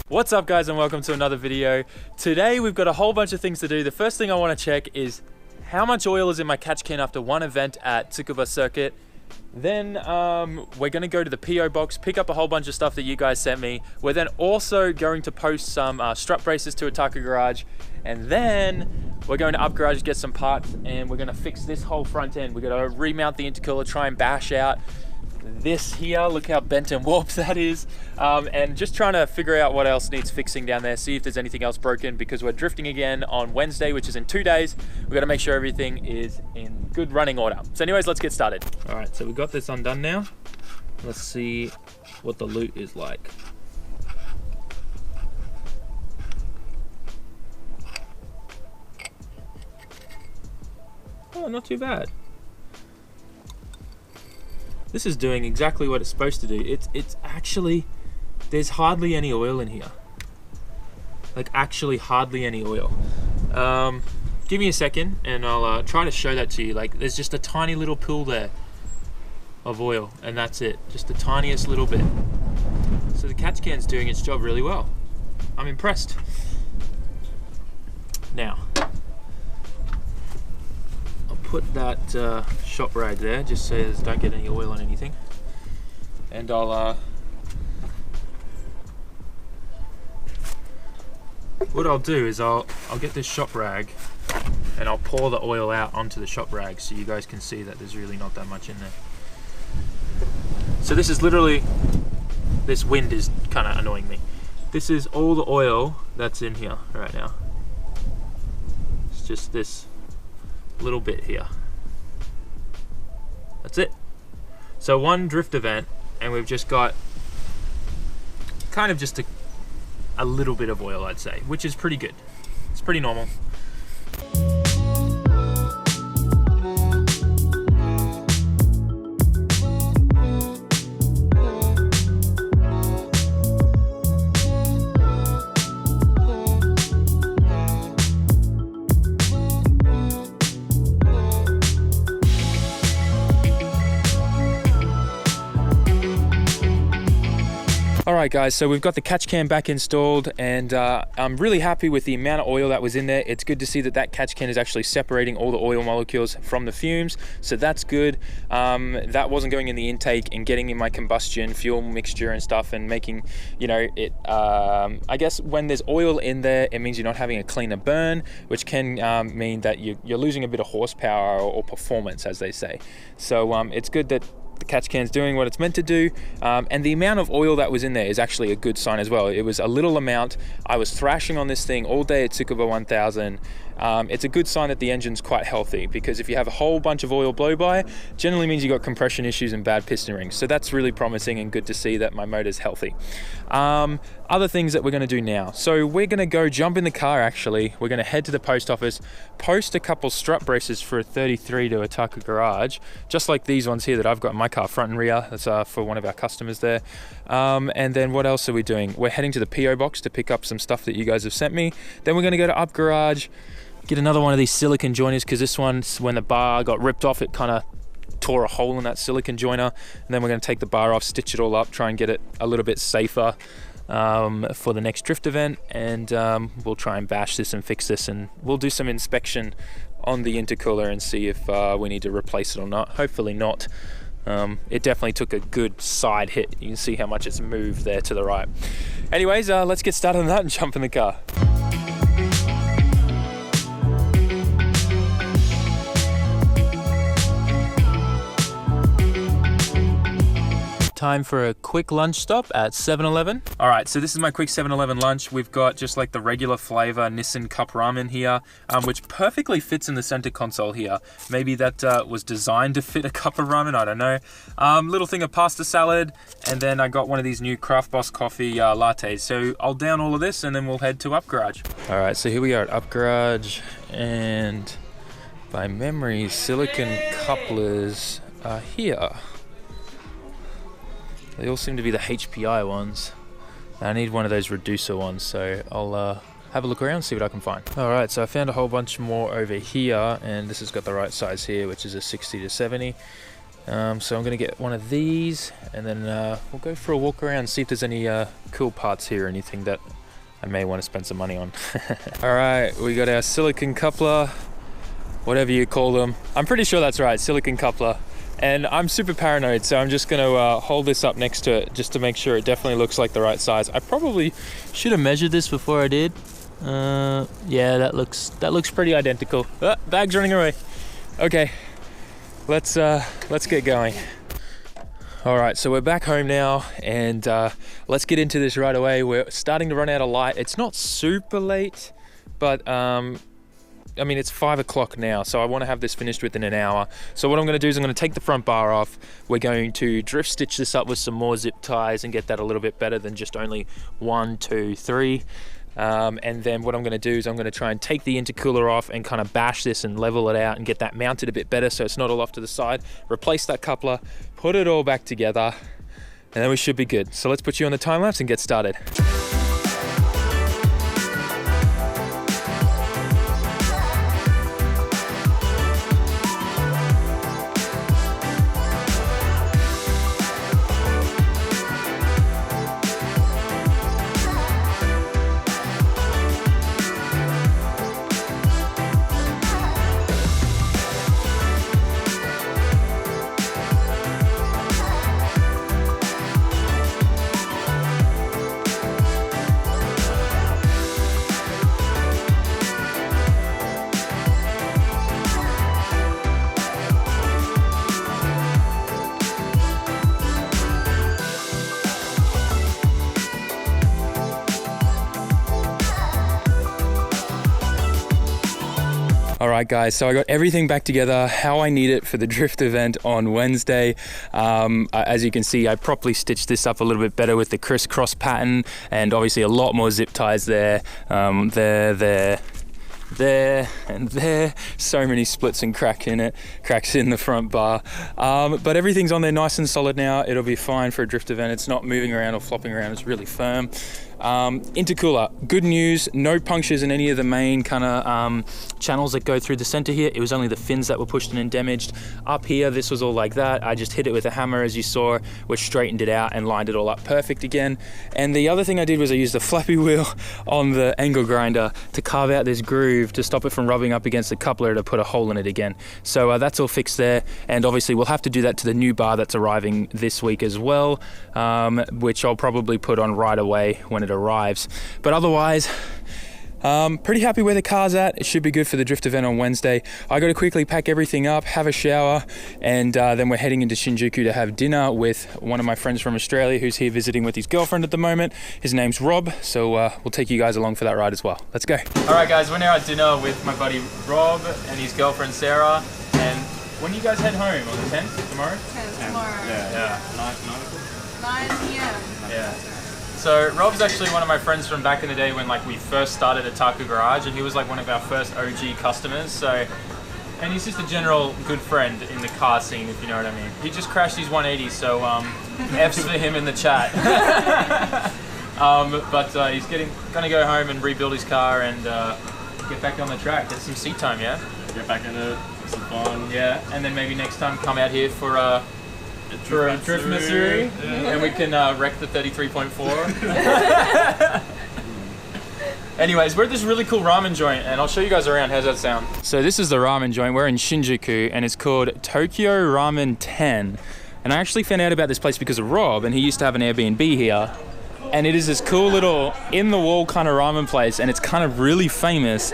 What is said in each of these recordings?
What's up guys, and welcome to another video. Today we've got a whole bunch of things to do. The first thing I want to check is how much oil is in my catch can after one event at Tsukuba circuit. Then we're going to go to the PO box, pick up a whole bunch of stuff that you guys sent me. We're then also going to post some strut braces to Aoba-Ku garage, and then we're going to up garage, get some parts, and we're going to fix this whole front end. We're going to remount the intercooler, try and bash out this here. Look how bent and warped that is, and just trying to figure out what else needs fixing down there, see if there's anything else broken, because we're drifting again on Wednesday, which is in 2 days. We've got to make sure everything is in good running order. So anyways, let's get started. All right, so we've got this undone now. Let's see what the loot is like. Oh, not too bad. This is doing exactly what it's supposed to do. It's actually, there's hardly any oil in here. Like actually hardly any oil. Give me a second and I'll try to show that to you. Like there's just a tiny little pool there of oil, and that's it. Just the tiniest little bit. So the catch can's doing its job really well. I'm impressed. Now, put that shop rag there just so don't get any oil on anything, and what I'll do is I'll get this shop rag and I'll pour the oil out onto the shop rag so you guys can see that there's really not that much in there. So this is literally, this wind is kind of annoying me. This is all the oil that's in here right now. It's just this little bit here. That's it. So one drift event and we've just got kind of just a little bit of oil, I'd say, which is pretty good. It's pretty normal. Alright guys, so we've got the catch can back installed, and I'm really happy with the amount of oil that was in there. It's good to see that that catch can is actually separating all the oil molecules from the fumes, so that's good. That wasn't going in the intake and getting in my combustion fuel mixture and stuff and making, you know, it, I guess when there's oil in there, it means you're not having a cleaner burn, which can mean that you're losing a bit of horsepower or performance, as they say. So it's good that the catch can's doing what it's meant to do, and the amount of oil that was in there is actually a good sign as well. It was a little amount. I was thrashing on this thing all day at Tsukuba 1000. It's a good sign that the engine's quite healthy, because if you have a whole bunch of oil blow by, generally means you got compression issues and bad piston rings. So that's really promising and good to see that my motor's healthy. Other things that we're going to do now. So we're going to go jump in the car actually. We're going to head to the post office, post a couple strut braces for a 33 to Aoba-Ku garage, just like these ones here that I've got in my car, front and rear. That's for one of our customers there. And then what else are we doing? We're heading to the PO box to pick up some stuff that you guys have sent me. Then we're going to go to up garage, get another one of these silicon joiners, because this one, when the bar got ripped off, it kind of tore a hole in that silicon joiner. And then we're going to take the bar off, stitch it all up, try and get it a little bit safer for the next drift event, and we'll try and bash this and fix this, and we'll do some inspection on the intercooler and see if we need to replace it or not. Hopefully not. It definitely took a good side hit. You can see how much it's moved there to the right. Anyways, let's get started on that and jump in the car. Time for a quick lunch stop at 7-Eleven. All right, so this is my quick 7-Eleven lunch. We've got just like the regular flavor Nissin cup ramen here, which perfectly fits in the center console here. Maybe that was designed to fit a cup of ramen, I don't know. Little thing of pasta salad, and then I got one of these new Craft Boss coffee lattes. So I'll down all of this and then we'll head to Up Garage. All right, so here we are at Up Garage, and by memory, silicon couplers are here. They all seem to be the HPI ones. I need one of those reducer ones, so I'll have a look around and see what I can find. All right, so I found a whole bunch more over here, and this has got the right size here, which is a 60 to 70. So I'm gonna get one of these, and then we'll go for a walk around and see if there's any cool parts here or anything that I may want to spend some money on. All right, we got our silicon coupler, whatever you call them. I'm pretty sure that's right, silicon coupler. And I'm super paranoid, so I'm just gonna hold this up next to it just to make sure it definitely looks like the right size. I probably should have measured this before I did. Yeah, that looks pretty identical. Bag's running away. Okay, let's get going. All right, so we're back home now, and let's get into this right away. We're starting to run out of light. It's not super late, but I mean, it's 5 o'clock now, so I want to have this finished within an hour. So what I'm going to do is I'm going to take the front bar off. We're going to drift stitch this up with some more zip ties and get that a little bit better than just only 1, 2, 3. And then what I'm going to do is I'm going to try and take the intercooler off and kind of bash this and level it out and get that mounted a bit better so it's not all off to the side. Replace that coupler, put it all back together, and then we should be good. So let's put you on the time lapse and get started. All right, guys, so I got everything back together how I need it for the drift event on Wednesday. As you can see, I properly stitched this up a little bit better with the crisscross pattern, and obviously a lot more zip ties there, there, and there. So many splits and cracks in the front bar. But everything's on there nice and solid now. It'll be fine for a drift event. It's not moving around or flopping around. It's really firm. Intercooler, good news, no punctures in any of the main kind of channels that go through the center here. It was only the fins that were pushed in and damaged. Up here, this was all like that. I just hit it with a hammer, as you saw, which straightened it out and lined it all up perfect again. And the other thing I did was I used a flappy wheel on the angle grinder to carve out this groove to stop it from rubbing up against the coupler to put a hole in it again. So that's all fixed there, and obviously we'll have to do that to the new bar that's arriving this week as well, which I'll probably put on right away when it arrives. But otherwise, pretty happy where the car's at. It should be good for the drift event on Wednesday. I got to quickly pack everything up, have a shower, and then we're heading into Shinjuku to have dinner with one of my friends from Australia who's here visiting with his girlfriend at the moment. His name's Rob, so we'll take you guys along for that ride as well. Let's go. All right, guys, we're now at dinner with my buddy Rob and his girlfriend Sarah. And when do you guys head home? On the 10th? Tomorrow? 10th, tomorrow. Yeah. 9 p.m. Yeah. So Rob's actually one of my friends from back in the day when we first started at Taku Garage, and he was like one of our first OG customers. So, and he's just a general good friend in the car scene, if you know what I mean. He just crashed his 180, so F's for him in the chat. But he's gonna go home and rebuild his car and get back on the track, get some seat time, yeah? Get back into some fun. Yeah, and then maybe next time come out here for a drift Missouri, and we can wreck the 33.4. Anyways, we're at this really cool ramen joint, and I'll show you guys around. How's that sound? So this is the ramen joint. We're in Shinjuku, and it's called Tokyo Ramen 10. And I actually found out about this place because of Rob, and he used to have an Airbnb here. And it is this cool little in-the-wall kind of ramen place, and it's kind of really famous.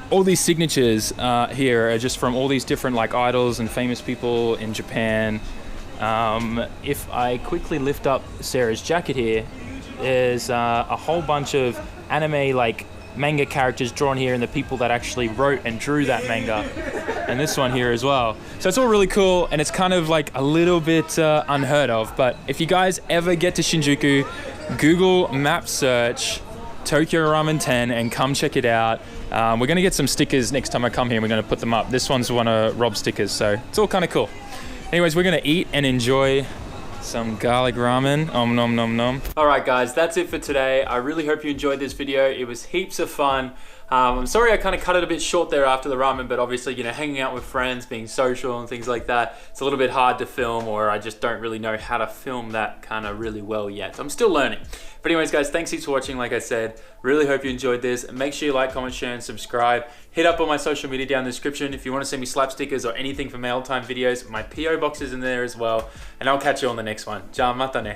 All these signatures here are just from all these different idols and famous people in Japan. If I quickly lift up Sarah's jacket here, there's a whole bunch of anime manga characters drawn here and the people that actually wrote and drew that manga. And this one here as well. So it's all really cool, and it's kind of a little bit unheard of. But if you guys ever get to Shinjuku, Google map search Tokyo Ramen 10 and come check it out. We're gonna get some stickers next time I come here, and we're gonna put them up. This one's one of Rob's stickers, so it's all kind of cool. Anyways, we're gonna eat and enjoy Some garlic ramen. Om nom nom nom. Alright guys, that's it for today. I really hope you enjoyed this video. It was heaps of fun. I'm sorry I kind of cut it a bit short there after the ramen, but obviously, you know, hanging out with friends, being social and things like that, it's a little bit hard to film, or I just don't really know how to film that kind of really well yet. I'm still learning. But anyways guys, thanks for watching. Like I said, really hope you enjoyed this. Make sure you like, comment, share and subscribe. Hit up all my social media down in the description if you want to send me slap stickers or anything for mail time videos. My PO box is in there as well. And I'll catch you on the next one. Ja mata ne.